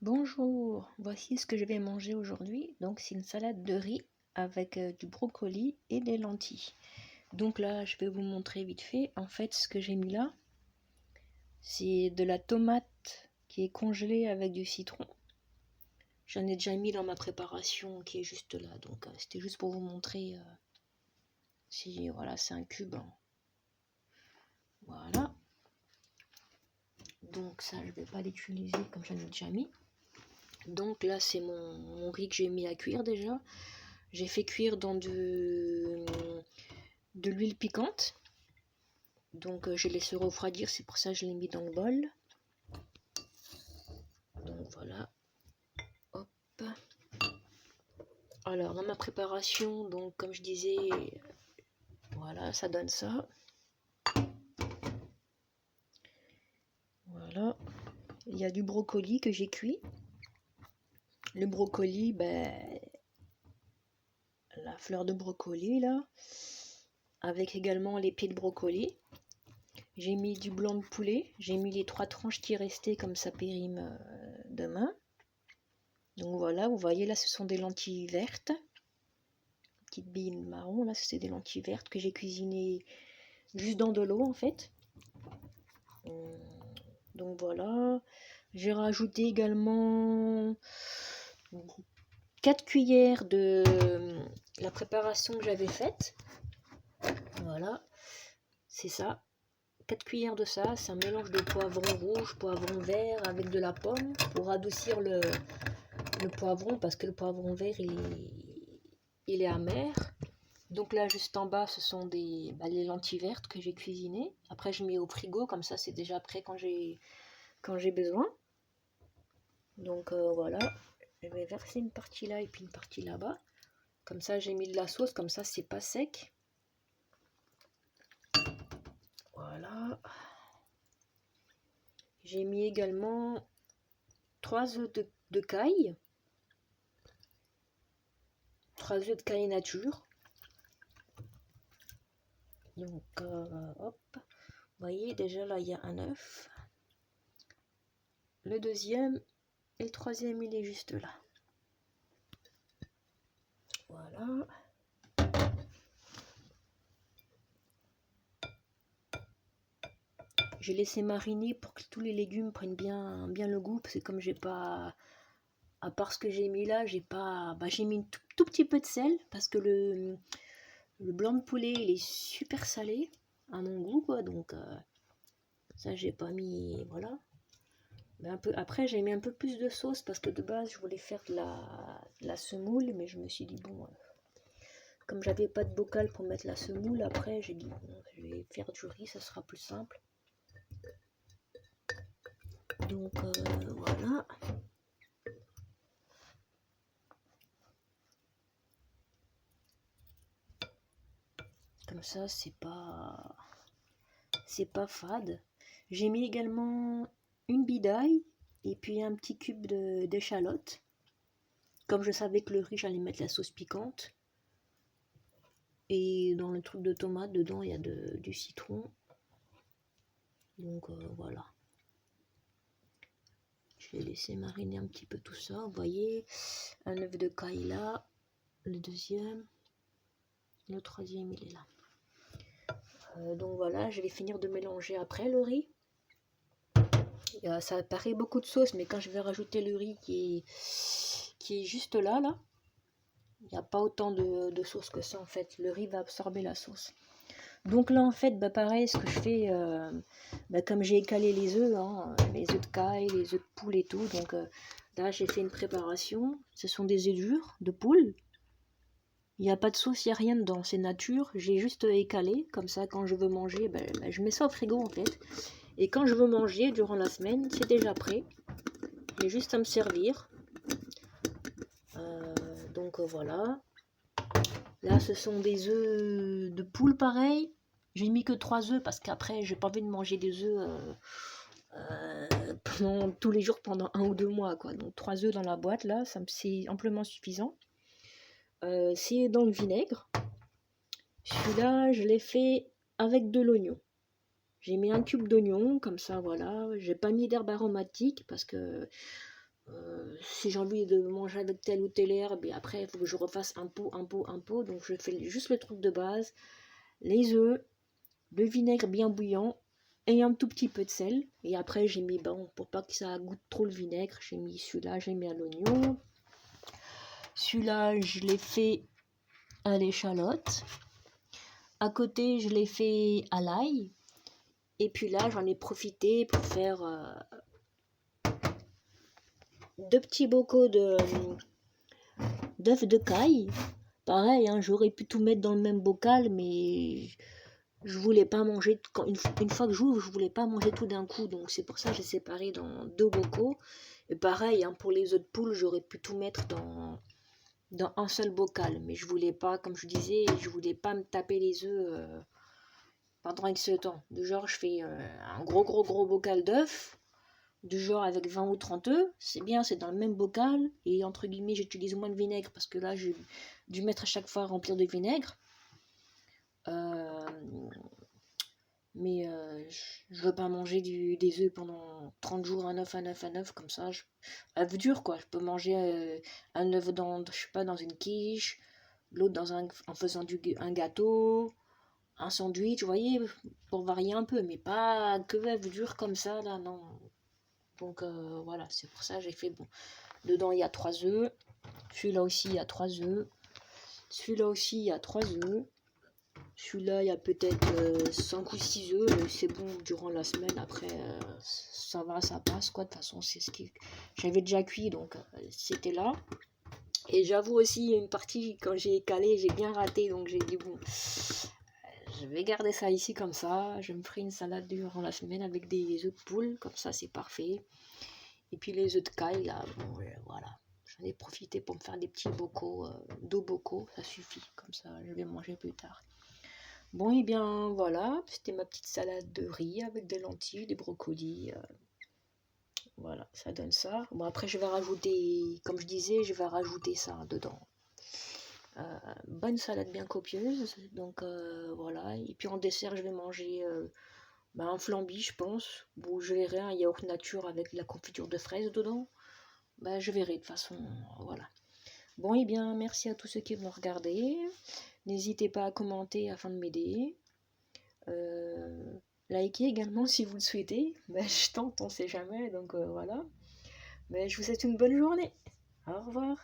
Bonjour, voici ce que je vais manger aujourd'hui. Donc c'est une salade de riz avec du brocoli et des lentilles. Donc là, je vais vous montrer vite fait. En fait, ce que j'ai mis là, c'est de la tomate qui est congelée avec du citron. J'en ai déjà mis dans ma préparation qui est juste là. Donc c'était juste pour vous montrer. Si voilà, c'est un cube, hein. Voilà. Donc ça, je vais pas l'utiliser comme j'en ai déjà mis. Donc là, c'est mon riz que j'ai mis à cuire déjà. J'ai fait cuire dans de l'huile piquante. Donc je laisse refroidir, c'est pour ça que je l'ai mis dans le bol. Donc voilà. Hop. Alors dans ma préparation, donc comme je disais, voilà, ça donne ça. Voilà. Il y a du brocoli que j'ai cuit. Le brocoli, la fleur de brocoli là, avec également les pieds de brocoli. J'ai mis du blanc de poulet, j'ai mis les 3 tranches qui restaient comme ça périme demain. Donc voilà, vous voyez là, ce sont des lentilles vertes. Petites billes marron, là, c'est des lentilles vertes que j'ai cuisinées juste dans de l'eau en fait. Donc voilà, j'ai rajouté également 4 cuillères de la préparation que j'avais faite. Voilà, c'est ça. 4 cuillères de ça, c'est un mélange de poivron rouge, poivron vert avec de la pomme pour adoucir le poivron parce que le poivron vert il est amer. Donc là juste en bas ce sont les lentilles vertes que j'ai cuisinées. Après je mets au frigo, comme ça c'est déjà prêt quand j'ai besoin. Donc voilà, je vais verser une partie là et puis une partie là-bas. Comme ça j'ai mis de la sauce, comme ça c'est pas sec. Voilà. J'ai mis également 3 œufs de caille. 3 œufs de caille nature. Donc hop, vous voyez déjà là il y a un œuf. Le deuxième et le troisième il est juste là. Voilà. J'ai laissé mariner pour que tous les légumes prennent bien le goût, parce que comme j'ai pas, à part ce que j'ai mis là, j'ai pas, j'ai mis un tout petit peu de sel parce que le blanc de poulet il est super salé à mon goût quoi, donc ça j'ai pas mis, voilà. Mais après j'ai mis un peu plus de sauce parce que de base je voulais faire de la semoule, mais je me suis dit bon, comme j'avais pas de bocal pour mettre la semoule, après j'ai dit bon, je vais faire du riz, ça sera plus simple. Donc voilà. Comme ça c'est pas fade. J'ai mis également une bidaille et puis un petit cube d'échalote. Comme je savais que le riz j'allais mettre la sauce piquante. Et dans le truc de tomate dedans il y a du citron. Donc voilà. Je vais laisser mariner un petit peu tout ça. Vous voyez, un œuf de caille là, le deuxième, le troisième il est là. Donc voilà, je vais finir de mélanger après le riz. Ça paraît beaucoup de sauce, mais quand je vais rajouter le riz qui est juste là, il n'y a pas autant de sauce que ça en fait. Le riz va absorber la sauce. Donc là en fait, pareil, ce que je fais, comme j'ai écalé les œufs, hein, les œufs de caille, les œufs de poule et tout, donc là j'ai fait une préparation. Ce sont des œufs durs de poule. Il n'y a pas de sauce, il n'y a rien dedans, c'est nature. J'ai juste écalé, comme ça quand je veux manger, je mets ça au frigo en fait. Et quand je veux manger durant la semaine, c'est déjà prêt. J'ai juste à me servir. Donc voilà. Là, ce sont des œufs de poule pareil. J'ai mis que 3 œufs parce qu'après, j'ai pas envie de manger des œufs pendant tous les jours pendant 1 ou 2 mois, quoi. Donc 3 œufs dans la boîte, là, c'est amplement suffisant. C'est dans le vinaigre. Celui-là, je l'ai fait avec de l'oignon. J'ai mis un cube d'oignon, comme ça, voilà. J'ai pas mis d'herbe aromatique parce que Si j'ai envie de manger avec telle ou telle herbe, et après il faut que je refasse un pot. Donc je fais juste le truc de base, les œufs, le vinaigre bien bouillant et un tout petit peu de sel. Et après j'ai mis, bon, pour pas que ça goûte trop le vinaigre, j'ai mis celui-là, j'ai mis à l'oignon. Celui-là, je l'ai fait à l'échalote. À côté, je l'ai fait à l'ail. Et puis là, j'en ai profité pour faire 2 petits bocaux d'œufs de caille. Pareil, hein, j'aurais pu tout mettre dans le même bocal, mais je voulais pas manger. Une fois que j'ouvre, je voulais pas manger tout d'un coup. Donc c'est pour ça que j'ai séparé dans 2 bocaux. Et pareil, hein, pour les œufs de poule, j'aurais pu tout mettre dans un seul bocal. Mais je voulais pas, comme je disais, je voulais pas me taper les œufs pendant X temps. Du genre, je fais un gros bocal d'œufs. Du genre avec 20 ou 30 œufs, c'est bien, c'est dans le même bocal, et entre guillemets j'utilise moins de vinaigre parce que là j'ai dû mettre à chaque fois à remplir de vinaigre. Mais je veux pas manger des œufs pendant 30 jours, un œuf comme ça. Œuf dur quoi, je peux manger un œuf dans, je sais pas, dans une quiche, l'autre en faisant un gâteau, un sandwich, vous voyez, pour varier un peu, mais pas que œuf dur comme ça, là, non. Donc voilà, c'est pour ça que j'ai fait, bon, dedans il y a 3 œufs, celui-là aussi il y a 3 œufs, celui-là aussi il y a 3 œufs, celui-là il y a peut-être 5 ou 6 œufs, mais c'est bon, durant la semaine, après ça va, ça passe quoi, de toute façon c'est ce qui... J'avais déjà cuit, donc c'était là. Et j'avoue aussi, une partie, quand j'ai calé, j'ai bien raté, donc j'ai dit bon, je vais garder ça ici comme ça, je me ferai une salade durant la semaine avec des œufs de poule, comme ça c'est parfait. Et puis les œufs de caille, là, bon, voilà. J'en ai profité pour me faire des petits bocaux, 2 bocaux, ça suffit. Comme ça, je vais manger plus tard. Bon, et bien, voilà. C'était ma petite salade de riz avec des lentilles, des brocolis. Voilà, ça donne ça. Bon, après, je vais rajouter, comme je disais, je vais rajouter ça dedans. Bonne salade bien copieuse. Donc, voilà. Et puis en dessert, je vais manger un flambi, je pense. Bon, je verrai un yaourt nature avec de la confiture de fraises dedans. Je verrai de toute façon, voilà. Bon, et bien, merci à tous ceux qui vont regarder. N'hésitez pas à commenter afin de m'aider. Likez également si vous le souhaitez. Je tente, on sait jamais, donc voilà. Je vous souhaite une bonne journée. Au revoir.